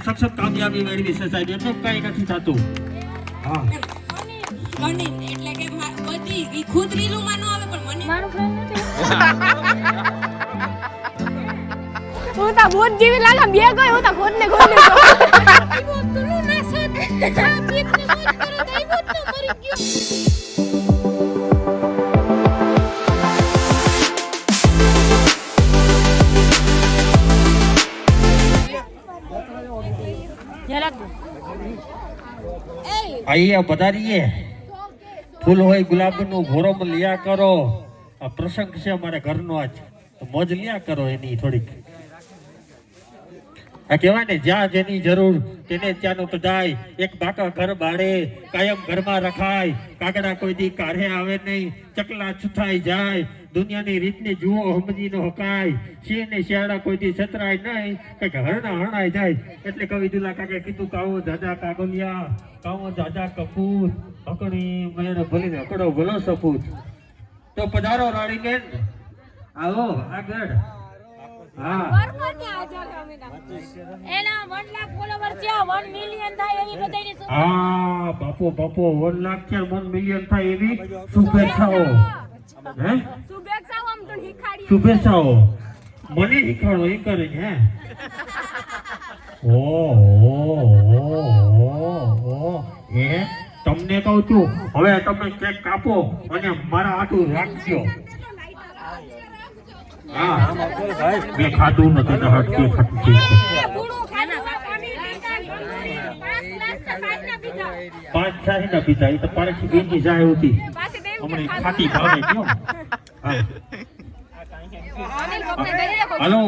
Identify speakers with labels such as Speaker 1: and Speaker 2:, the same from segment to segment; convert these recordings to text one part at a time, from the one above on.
Speaker 1: સખત કામયાબી મેળવી છે સાહેબ, એમને કઈ નથી થતું. હા
Speaker 2: એટલે કે બધી ઈ ખુદ રીલું માં ન આવે પણ મને
Speaker 3: મારું ફ્રેન્ડ નથી. હું તો ભૂત જેવી લાગે બે ગઈ હું તો ખુદ ને ખુદ ને તું ના સત આ પીત ને મોજ કરો દઈ ભૂત તો મરી ગયો.
Speaker 1: આઈએ પધારીએ. ફૂલ હોય ગુલાબનું ઘોરમ લિયા કરો. આ પ્રસંગ છે અમારા ઘરનો, આજ તો મોજ લિયા કરો એની થોડીક. આ કહેવાય ને જ્યાં જેની જરૂર તેને ત્યાંનું તો જાય. એક બાકા ઘર બાળે કાયમ ઘરમાં રખાય. કાગડા કોઈ દી કાઢે આવે નહીં, ચકલા છુથાઈ જાય. દુનિયાની રીતને જુઓ સમજી ન હકાય. સિંહ ને શિયાળા કોઈ દી છતરાય નહીં, કઈક હરણા હરણાઈ જાય. એટલે કવિ દુલા કાકે કીધું કાવો દાદા કાગલિયા, કાવો દાદા કપૂર, અકણી મેળ ભલીને અકડો ભલો સપૂત. તો પધારો રાણીબેન, આવો આગળ. હા
Speaker 3: એના 1 લાખ ફોલોવર છે, 1 મિલિયન થાય એવી બધાની
Speaker 1: હા બાપો 1 લાખ કે 1 મિલિયન થાય એવી શુભેચ્છાઓ. હે
Speaker 3: શુભેચ્છાઓ આમ તો શીખાડી.
Speaker 1: શુભેચ્છાઓ મને શીખવાડો એ કરે હે. ઓ એ તમને કહું છું, હવે તમે કેક કાપો અને મારા હાથું રાખજો. હા મેં ખાધું નથી તો હટકે ખટકે. 5-6 ના પીતા, એ તો પાછી બીજી જાય હોતી હમણાં ખાતી ભાવે કયો. હાલો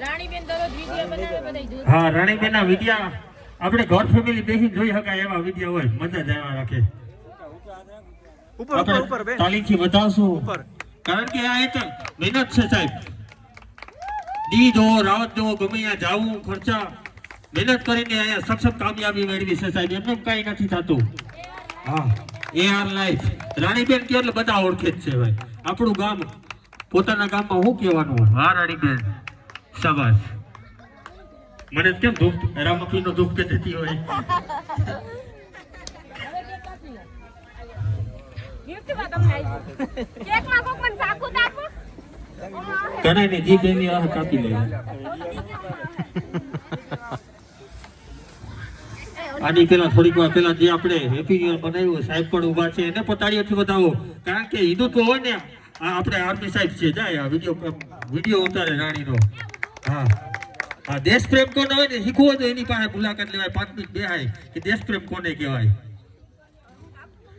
Speaker 3: રાણીબેન દરરોજ વિડિયો બનાવે બધાય જોઈ.
Speaker 1: હા રાણીબેન ના વિડિયા આપણે ઘર ફેમિલી બેસી જોઈ શકાય એવા વિડિયા હોય, મજા જ આવ્યા રાખે. ઉપર તાલીથી બતાવશું કારણ કે આ એક મહેનત છે સાહેબ. દી જો રાત જો ગમે ત્યાં જાવું ખર્ચા મહેનત કરીને અહીંયા સખત કામયાબી મેળવી છે સાહેબ, એમને કઈ નથી થતું. હા AR લાઈફ રાણીબેન કે એટલે બધા ઓળખે જ છે ભાઈ. આપણું ગામ પોતાના ગામમાં શું કહેવાનું. હા રાણીબેન શાબાશ. મને કેમ ધૂપ રામકીનો ધૂપ કે દેતી હોય. કને ને જી બેની આ કાપી લે. આની પેલા થોડીક વાર પેલા જે આપણે હેપી ન્યુ યર બનાવ્યું સાહેબ પણ ઊભા છે, એને પતાળીઓથી બતાવો કારણ કે હિન્દુત્વ હોય ને. આપણે આર્મી સાહેબ છે જાય આ વિડીયો ઉતારે રાણીનો. હા હા દેશ પ્રેમ કોને હોય ને શીખવું હોય તો એની પાસે મુલાકાત લેવાય, 5 મિનિટ બેહાય કે દેશ પ્રેમ કોને કહેવાય.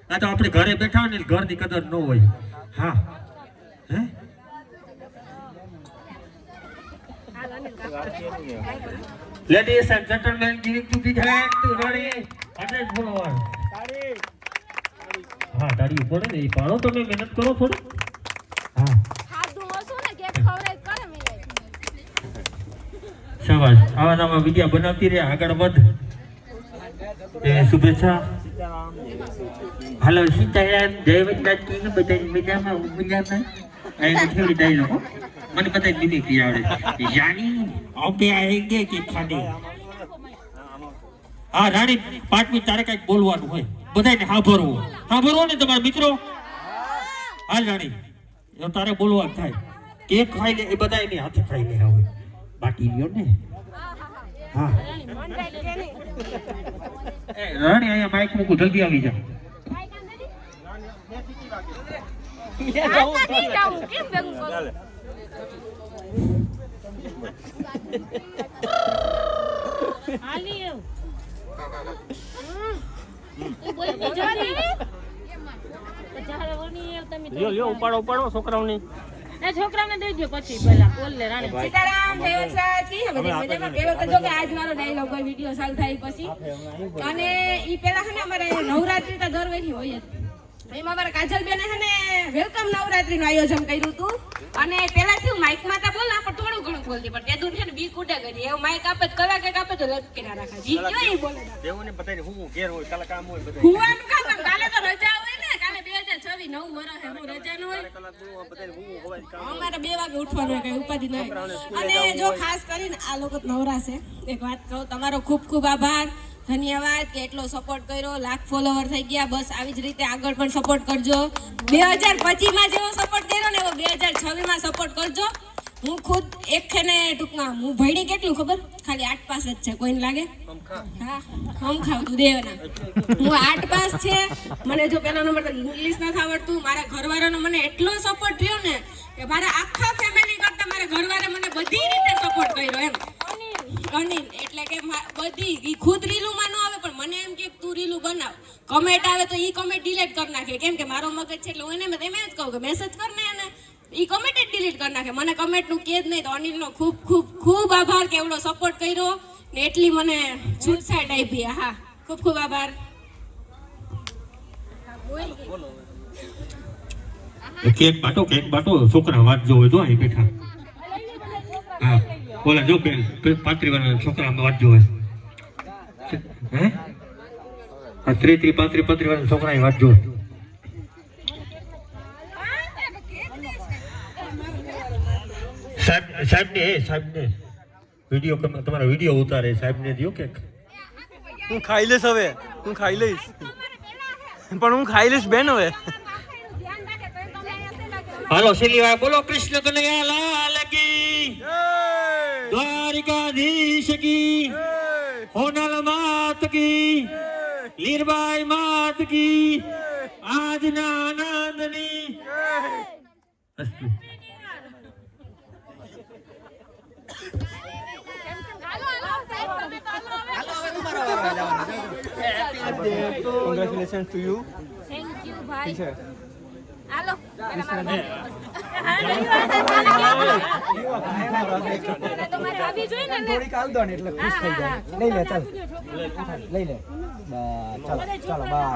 Speaker 1: આ તો આપણે ઘરે બેઠા હોય ને ઘરની કદર ન હોય. હા હે Ladies and gentlemen, giving to big hand to Rani 100 followers. હા તાળી ઉપર ને એ પાડો, તમે મહેનત કરો થોડું. હા
Speaker 3: ખાધું હશું ને કેક ખવરાય કરે મિલાય.
Speaker 1: શાબાશ. આવા નવા વિડિયો બનાવતી રહે, આગળ વધ. એ શુભેચ્છા. હાલો સીતારામ, જય વૈદ્યનાથ કી બધાય મજામાં મજામાં. આ થોડી ડાયલોગ મને બધાય મિમિક્રી આવડે. જાની ઓકે આएंगे કે ખાને. હા રાણી 5 મિનિટ તારે કઈક બોલવાનું હોય, બધાને સાંભળવું ને તમારા મિત્રો. હાલ રાણી તારે બોલવાનું થાય. કેક ખાઈ લે એ બધાય ને હાથે ખાઈ લે હવે બાકી રહ્યો ને. હા રાણી અહીંયા માઈક મૂકું, જલ્દી આવી જા.
Speaker 3: કેમ ભેગું કરું? હાલી
Speaker 4: ઉપાડો છોકરાઓની.
Speaker 3: છોકરાને દઈ દો પછી પેલા બોલ લે રાણી.
Speaker 2: સીતારામ દેવસાજી હવે મજામાં. પેલો તો જો કે આજ મારો ડાયલોગ હોય વિડિયો ચાલુ થાય પછી. અને ઈ પેલા હે ને અમારે નવરાત્રી તો દર વર્ષે હોય જ. એમાં અમારા કાજલબેન હે ને વેલકમ નવરાત્રી નું આયોજન કર્યું હતું. અને પેલાથી માઈક માં તો બોલ પણ થોડું ઘણું બોલતી, પણ તે દૂર છે ને બી કુડા કરી એવું માઈક આપે કલાક આપે તો લટકે ના રાખા. જી કયો ઈ બોલે
Speaker 4: દેવોને બતાઈને હું ઘેર હોય કાલે કામ હોય બધું.
Speaker 2: હુવાનું કામ કાલે તો રજા હોય ને, કાલે 2026 કરી 9 વર્ષ હે હું રજા ન હોય અમારે 2 વાગે ઉઠવાનું હોય કઈ ઉપાધિ નહીં અને જો ખાસ કરીને આ લોકો નવરા છે એક વાત કહું તમારો ખૂબ ખૂબ આભાર ધન્યવાદ કે એટલો સપોર્ટ કર્યો લાખ ફોલોવર થઈ ગયા બસ આવી જ રીતે આગળ પણ સપોર્ટ કરજો 2025 માં જેવો સપોર્ટ કર્યો ને એવો 2026 માં સપોર્ટ કરજો હું ખુદ એક છે ને ટૂંકમાં હું ભણી કેટલું ખબર ખાલી 8 પાસ જ છે કોઈને લાગે હા હમ ખાવતું દેવના હું 8 પાસ છે મને જો પહેલા નંબર તો ઇંગ્લિશ નથી આવડતું મારા ઘરવાળાનો મને એટલો સપોર્ટ થયો ને કે મારા આખા ફેમિલી કરતા મારા ઘરવાળા મને બધી રીતે સપોર્ટ કર્યો એમ અનિલ એટલે કે બધી ઈ ખુદ રીલુમાં ન આવે પણ મને એમ કે તું રીલું બનાવ કમેન્ટ આવે તો ઈ કમેન્ટ ડિલીટ કરી નાખે કેમ કે મારો મગજ છે એટલે હું એને એમ જ કહું કે મેસેજ કર ને એને ઈ કમેન્ટ જ ડિલીટ કરી નાખે મને કમેન્ટ નું કે જ નહીં તો અનિલનો ખૂબ ખૂબ ખૂબ આભાર કે એવડો સપોર્ટ કર્યો ને એટલી મને છૂટછાટ આપી હા ખૂબ ખૂબ આભાર
Speaker 1: કેક બાટો છોકરા વાંચજો હોય જો અહીં બેઠા હા બોલા જો બેન 35 વર્ષના છોકરા વાંચજો હોય હે આ 33 35 વર્ષના છોકરા વાંચજો સાહેબ ને વિડિયો તમારા વિડિયો ઉતારે સાહેબ ને દિયો કેક
Speaker 5: હું ખાઈ લઈશ હવે હું ખાઈ લઈશ પણ હું ખાઈ લઈશ બેન હવે
Speaker 1: હાલો શેલીવાળા બોલો કૃષ્ણ કનૈયા લાલ કી દ્વારિકાધીશ કી હોનલ માત કી લીરબાઈ માત કી આજના આનંદની અસ્તુ
Speaker 5: Congratulations to you.
Speaker 3: Thank you ભાઈ હાલો તમારે આવી જોઈએ ને
Speaker 6: થોડી કાલ દો ને એટલે ખુશ થઈ જાય લઈ લે ચાલ લઈ લે ચાલો ચાલો બા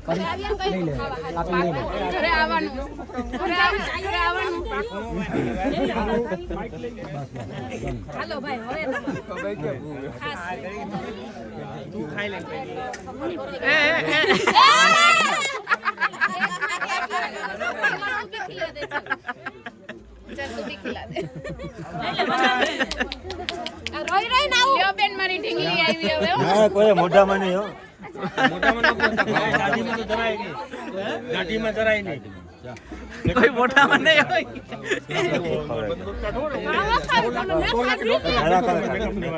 Speaker 6: ચાલો લઈ લે આપી લઈ લે
Speaker 3: ઘરે આવવાનું હાલો ભાઈ હવે ખાસ
Speaker 5: તું ખાઈ લે
Speaker 3: રોઈ ના લ્યો બેન મારી ઢીંગલી આવી હવે
Speaker 6: ના કોઈ મોઢામાં નહીં હો
Speaker 5: દાઢીમાં તો ધરાય નહીં દાઢીમાં ધરાય નહીં કોઈ મોઢામાં નહીં હોય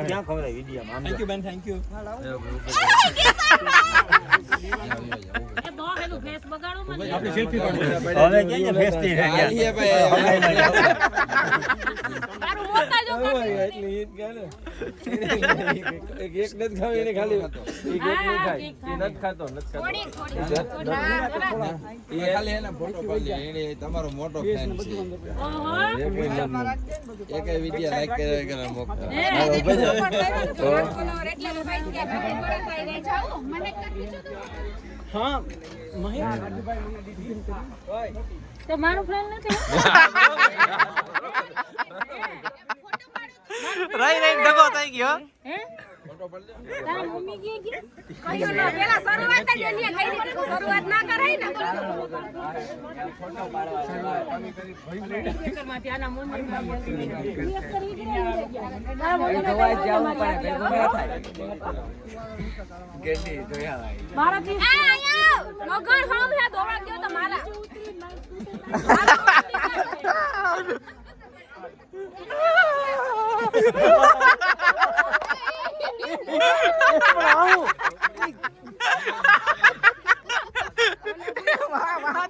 Speaker 6: ક્યાં ખબર વિડીયોમાં
Speaker 5: થેન્ક યુ બેન થેન્ક યુ આપણી સેલ્ફી પાડો
Speaker 6: હવે ક્યાં ફેસ થી
Speaker 3: મારું મોટા જો
Speaker 6: એટલે ઈ જ ગાને એક નથી ખાવી એને ખાલી ઈ કેક નહીં ખાય ઈ નથી ખાતો
Speaker 3: થોડી
Speaker 7: એ ખાલી એના ફોટો પાડી એને તમારો મોટો ફેન છે એક વિડિયો લાઈક કરે મોકલો
Speaker 5: હા
Speaker 3: તો મારું ફ્રેન્ડ નથી
Speaker 5: રાઈ ડગો થઈ ગયો
Speaker 3: તારા મમ્મી કે કયો ના પેલા શરૂઆત જ એની કઈ રીતે શરૂઆત ના કરાય ને ફોટો પાડવા માંથી આના મમ્મી મારા થી નગર હોમ હે દોડા ગયો તો મારા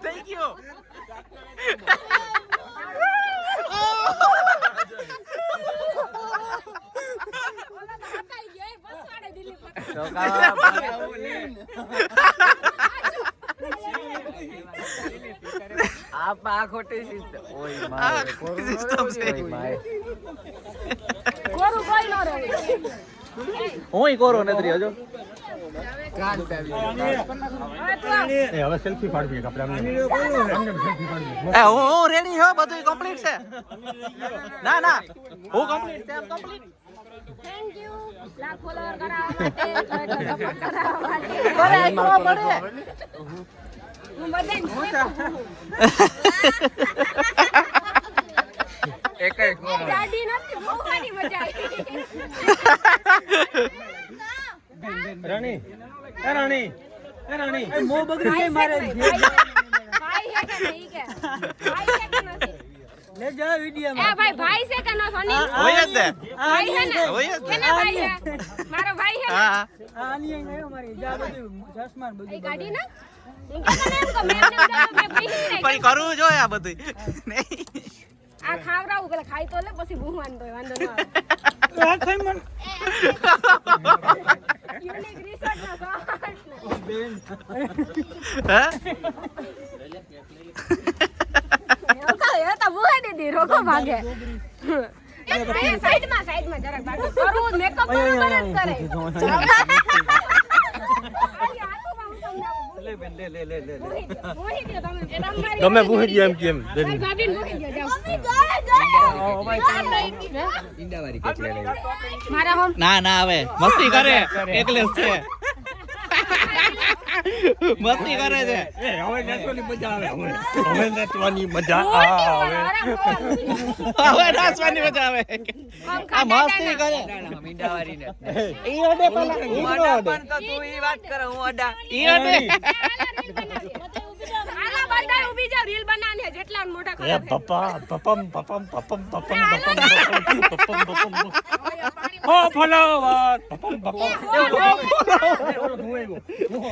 Speaker 5: થઈ ગયો
Speaker 6: આ ખોટી સિસ્ટમ ઓય માય
Speaker 5: સિસ્ટમ છે
Speaker 3: કોરું કોઈ ન રહે
Speaker 5: હું કોરો નથી હજો
Speaker 6: હવે સેલ્ફી પાડવી આપણે
Speaker 5: હું રેડી હો બધું કમ્પ્લીટ છે ના હું કમ્પ્લીટ છે complete
Speaker 3: thank you lakh follower કરાવવા માટે સપોર્ટ કરાવવા માટે
Speaker 5: કરે પડે
Speaker 3: હું બધાને મોટા ગાડી નથી બહુ સારી મજા આવી
Speaker 5: રાણી એ રાણી એ રાણી
Speaker 6: મો બગડી ગઈ મારે
Speaker 3: ભાઈ હે કે નહીં કે ભાઈ હે કે નથી
Speaker 6: લે જા વિડિયો
Speaker 3: એ ભાઈ ભાઈ છે કે ન સોની
Speaker 5: હોય જ ને
Speaker 3: ભાઈ હે ને
Speaker 5: હોય જ ને
Speaker 3: કેના ભાઈ હે મારો ભાઈ હે ને
Speaker 5: હા
Speaker 6: આની અહીં ગયો મારી જા બધું ચશ્મા બધું
Speaker 3: એ ગાડી ના હું કે તને એમ કે મેં પૈસા નહીં
Speaker 5: પણ કરવું જોઈએ આ બધું નહીં
Speaker 3: આ ખાવરાવું પેલા ખાઈ તો લે પછી ભૂહવાન તો વાંધો ન આવે
Speaker 6: આ ખાઈ મન
Speaker 3: યુનિક રિસર્ચ નો શોર્ટ
Speaker 5: હે
Speaker 3: એ તો ભૂહે દીધી રોકો ભાગે એ સાઈડમાં જરાક ભાગે કરવું મેકઅપ બરાબર જ કરે
Speaker 5: લે બેન લે લે લે લે
Speaker 3: ભૂહી ગયો તમે એ તમારી
Speaker 5: ગમે પૂછી ગયા એમ કેમ
Speaker 3: ભાભીને ભૂહી ગયો જાઓ
Speaker 7: ઈંડાવાળી કેટલી લઈ
Speaker 3: મારા હોમ
Speaker 5: ના ના આવે મસ્તી કરે એકલે છે મસ્તી કરે છે
Speaker 4: હવે નાચવાની મજા આવે હવે નાચવાની મજા આવે
Speaker 5: હવે નાચવાની મજા આવે આ મસ્તી કરે
Speaker 7: ઈંડાવાળી ને
Speaker 5: ઈ ઓડે પેલા ઈ ઓડે
Speaker 7: તો તું ઈ વાત કરે હું અડા
Speaker 5: ઈ ઓડે
Speaker 3: આલા બધા ઊભી જા રીલ બનાવને જેટલા મોટા કરે
Speaker 4: પપ્પા પપમ પપમ પપમ પપમ પપમ પપમ હો ફલાવર પપમ પપમ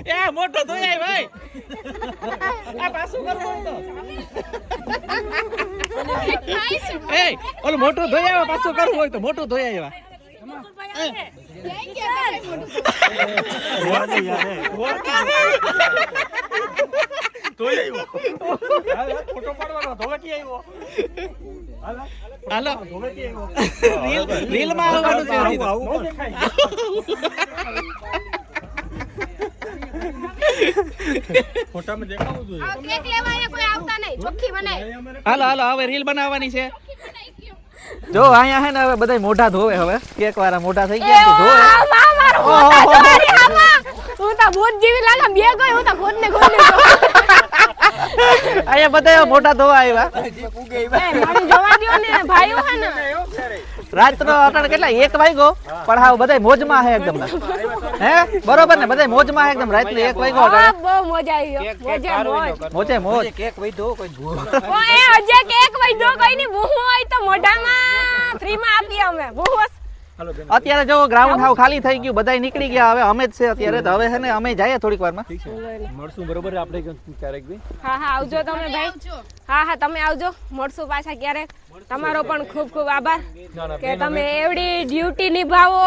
Speaker 5: એ મોટો ધોઈ આય ભાઈ આ પાછું કરવું હોય તો એ ઓલો મોટો ધોઈ આવ્યો પાછું કરવું હોય તો મોટું ધોઈ આવ્યા
Speaker 4: ફોટો પાડવાનો ધોળકી આવ્યો
Speaker 5: હાલો રીલ માં આવવાનું છે
Speaker 4: આવું ફોટામાં દેખાવું જોઈએ
Speaker 3: આ કેક લેવા અહીંયા કોઈ આવતા નહીં ચોખ્ખી બનાય
Speaker 5: હાલો હાલો હવે રીલ બનાવવાની છે જો અહીંયા હે ને હવે બધા મોઢા ધોવે હવે કેક વાળા મોઢા થઈ ગયા કે ધોવે
Speaker 3: હું તો ભૂત જેવી લાગે બે ગઈ હું તો ખુદ ને
Speaker 5: અહીંયા બધા મોઢા ધોવા આવ્યા
Speaker 3: મને જોવા દ્યો ને ભાઈઓ હે ને
Speaker 5: રાતનો અટાણે કેટલા 1 વાગ્યો પણ હાવ બધા મોજમાં હે એકદમ હે બરોબર ને બધા મોજમાં હે એકદમ રાતનો 1 વાગ્યો અટાણે
Speaker 3: બહુ મજા આવી
Speaker 5: મોજે મોજ
Speaker 6: કેક વઈધો કોઈ ભૂ
Speaker 3: ઓએ હજે કેક વઈધો કોઈ ની ભૂહ હોય તો મોઢામાં ફ્રી માં આપી અમે ભૂહ
Speaker 5: અત્યારે જો ગ્રાઉન્ડ હાવ ખાલી થઈ ગયું બધાય નીકળી ગયા હવે અમે જ છે અત્યારે તો હવે હે ને અમે જઈએ થોડીક વારમાં
Speaker 6: મળશું બરોબર આપણે ક્યારેક બી
Speaker 3: હા હા આવજો તમે ભાઈ હા હા તમે આવજો મળશું પાછા ક્યારેક તમારો પણ ખૂબ ખૂબ આભાર કે તમે એવડી ડ્યુટી નિભાવો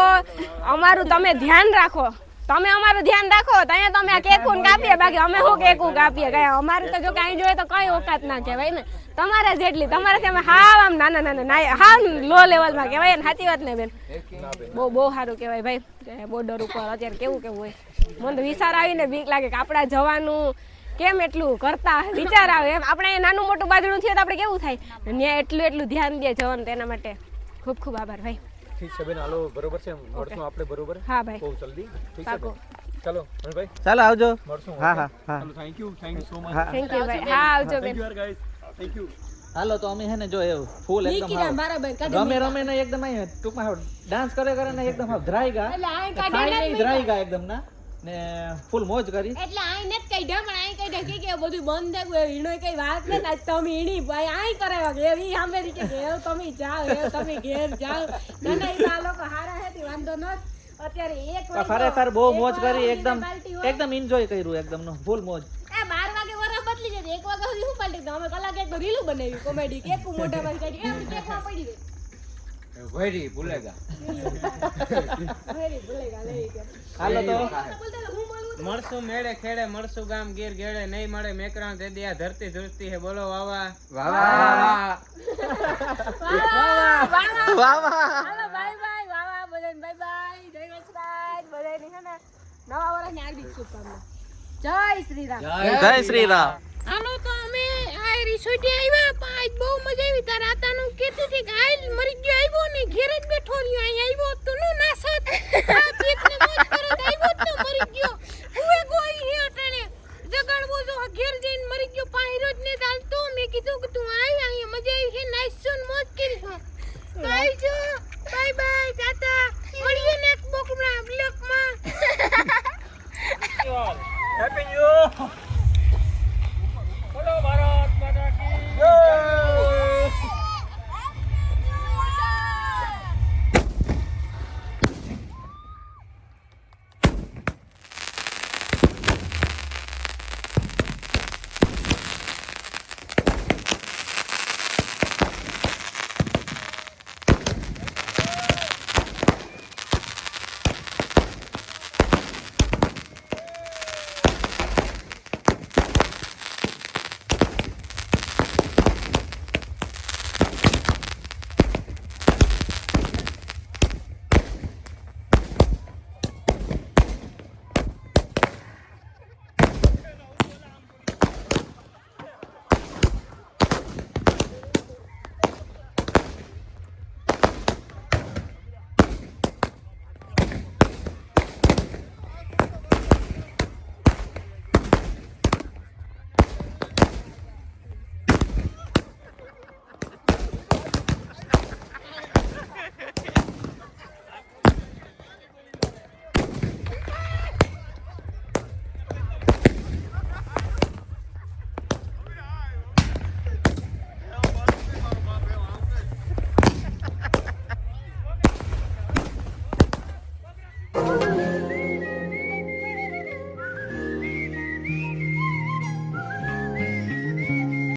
Speaker 3: અમારું તમે ધ્યાન રાખો તમે અમારું ધ્યાન રાખો તો અહીંયા તમે આ કેકું કાપીએ બાકી અમે શું કેકું કાપીએ કઈ અમારે તો જો કાંઈ જોઈએ તો કઈ ઓકાત ના કહેવાય ને તમારે જેટલી તમારાથી અમે હાવ આમ નાના નાના હાવ લો લેવલમાં કહેવાય ને સાચી વાત ને બેન બહુ બહુ સારું કહેવાય ભાઈ બોર્ડર ઉપર અત્યારે કેવું કેવું હોય મને તો વિચાર આવીને બીક લાગે કે આપણે જવાનું કેમ એટલું કરતા વિચાર આવે એમ આપણે નાનું મોટું બાજુનું થયું તો આપણે કેવું થાય ત્યાં એટલું ધ્યાન દે જવાનું તેના માટે ખૂબ ખૂબ આભાર ભાઈ
Speaker 6: ઠીક છે બેન હાલો બરોબર છે મળશું આપણે બરોબર
Speaker 3: હા ભાઈ
Speaker 6: બહુ જલ્દી ઠીક છે
Speaker 3: પાકો
Speaker 6: ચાલો ભાઈ
Speaker 5: ચાલો આવજો
Speaker 6: મળશું
Speaker 5: હા હા હા
Speaker 6: ચાલો thank you so much
Speaker 3: thank you ભાઈ હા આવજો બેન
Speaker 6: ગાઈસ થેન્ક યુ
Speaker 5: હાલો તો અમે હે ને જો એવું ફૂલ એકદમ રમે રમે ને એકદમ અહીં ટૂંકમાં ડાન્સ કરે કરે ને એકદમ ધ્રાઈ ગયા ધ્રાઈ ગયા એકદમ ના ને ફૂલ મોજ કરી
Speaker 3: એટલે આઈ net કઈડા પણ આઈ કઈડા કે બધું બંધ થઈ ગયું ઈનો કઈ વાત ને આજ તમે ઈણી ભાઈ આઈ કરાવા કે ઈ સામે કે હેવ તમે જાઓ હેવ તમે ઘેર જાઓ ના ઈ આ લોકો હારા હેતી વાંધો ન અત્યારે એક વાર
Speaker 5: ખરેખર બહુ મોજ કરી એકદમ એન્જોય કર્યું એકદમ નો ફૂલ મોજ
Speaker 3: એ 12 વાગે વરા બદલી જતી 1 વાગે સુધી હું પાલટી અમે કલાક એક રીલું બનાવી કોમેડી કેક મોટા માં કાઢી એમ કેક માં પડી ગઈ
Speaker 7: ભરી ભૂલેગા
Speaker 3: વેરી ભૂલેગા લઈ ગયા
Speaker 5: હાલો તો
Speaker 8: મળશું મેળે ખેડે મળશું ગામ ગીર ગેડે નહીં મળે મેકરાણ તે દિયા ધરતી ધ્રુજતી હે બોલો વાવા
Speaker 5: વાહ વાહ
Speaker 3: હાલો બાય બાય વાવા બધાને બાય બાય જય વસરાજ બધાને હે ને નવા વર્ષની હાર્દિક શુભકામના જય શ્રી રામ
Speaker 5: જય શ્રી રામ
Speaker 3: હાલો તો અમે આ રિસોર્ટે આવ્યા પાંચ બહુ મજા આવી તાર આતાનું કીધું કે આઈ મરી ગયો આવ્યો ને ઘેર જ બેઠો રહ્યો અહીં આવ્યો તો નો